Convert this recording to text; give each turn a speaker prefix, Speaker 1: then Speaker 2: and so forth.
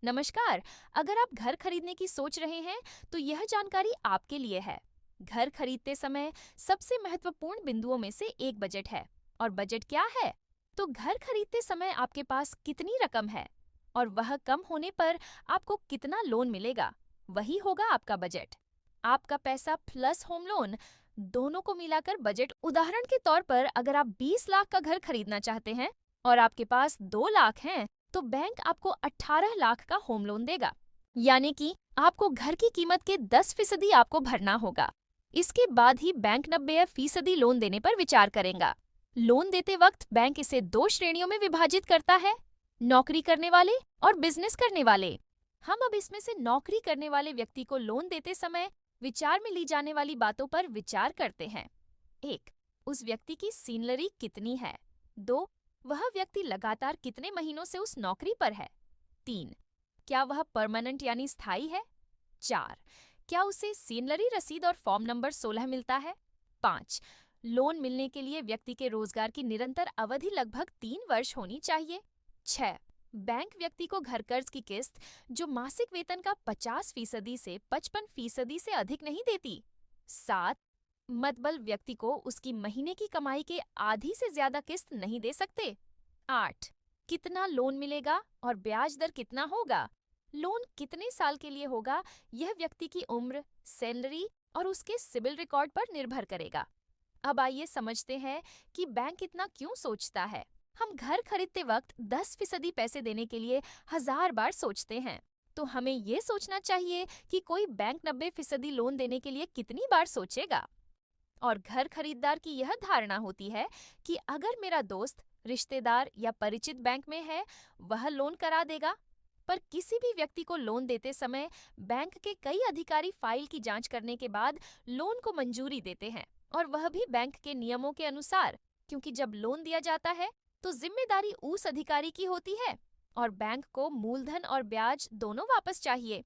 Speaker 1: नमस्कार। अगर आप घर खरीदने की सोच रहे हैं तो यह जानकारी आपके लिए है। घर खरीदते समय सबसे महत्वपूर्ण बिंदुओं में से एक बजट है। और बजट क्या है? तो घर खरीदते समय आपके पास कितनी रकम है और वह कम होने पर आपको कितना लोन मिलेगा, वही होगा आपका बजट। आपका पैसा प्लस होम लोन दोनों को मिलाकर बजट। उदाहरण के तौर पर अगर आप 20 लाख का घर खरीदना चाहते हैं और आपके पास 2 लाख हैं, तो बैंक आपको 18 लाख का होम लोन देगा। यानी कि आपको घर की कीमत के 10% आपको भरना होगा। इसके बाद ही बैंक 90% लोन देने पर विचार करेगा। लोन देते वक्त बैंक इसे 2 श्रेणियों में विभाजित करता है, नौकरी करने वाले और बिजनेस करने वाले। हम अब इसमें से नौकरी करने वाले व्यक्ति को लोन देते समय विचार में ली जाने वाली बातों पर विचार करते हैं। 1. उस व्यक्ति की सैलरी कितनी है। 2. वह व्यक्ति लगातार कितने महीनों से उस नौकरी पर है। 3. क्या वह परमानेंट यानी स्थायी है। 4. क्या उसे सैलरी रसीद और फॉर्म नंबर 16 मिलता है। 5. लोन मिलने के लिए व्यक्ति के रोजगार की निरंतर अवधि लगभग 3 वर्ष होनी चाहिए। 6. बैंक व्यक्ति को घर कर्ज की किस्त जो मासिक वेतन का 50% से 55% से अधिक नहीं देती। 7. मतबल व्यक्ति को उसकी महीने की कमाई के आधी से ज्यादा किस्त नहीं दे सकते। 8. कितना लोन मिलेगा और ब्याज दर कितना होगा। लोन कितने साल के लिए होगा, यह व्यक्ति की उम्र, सैलरी और उसके सिबिल रिकॉर्ड पर निर्भर करेगा। अब आइए समझते हैं कि बैंक इतना क्यों सोचता है। हम घर खरीदते वक्त 10% पैसे देने के लिए 1000 बार सोचते हैं, तो हमें ये सोचना चाहिए कि कोई बैंक 90% लोन देने के लिए कितनी बार सोचेगा। और घर खरीदार की यह धारणा होती है कि अगर मेरा दोस्त, रिश्तेदार या परिचित बैंक में है, वह लोन करा देगा। पर किसी भी व्यक्ति को लोन देते समय बैंक के कई अधिकारी फाइल की जांच करने के बाद लोन को मंजूरी देते हैं, और वह भी बैंक के नियमों के अनुसार। क्योंकि जब लोन दिया जाता है तो जिम्मेदारी उस अधिकारी की होती है और बैंक को मूलधन और ब्याज दोनों वापस चाहिए।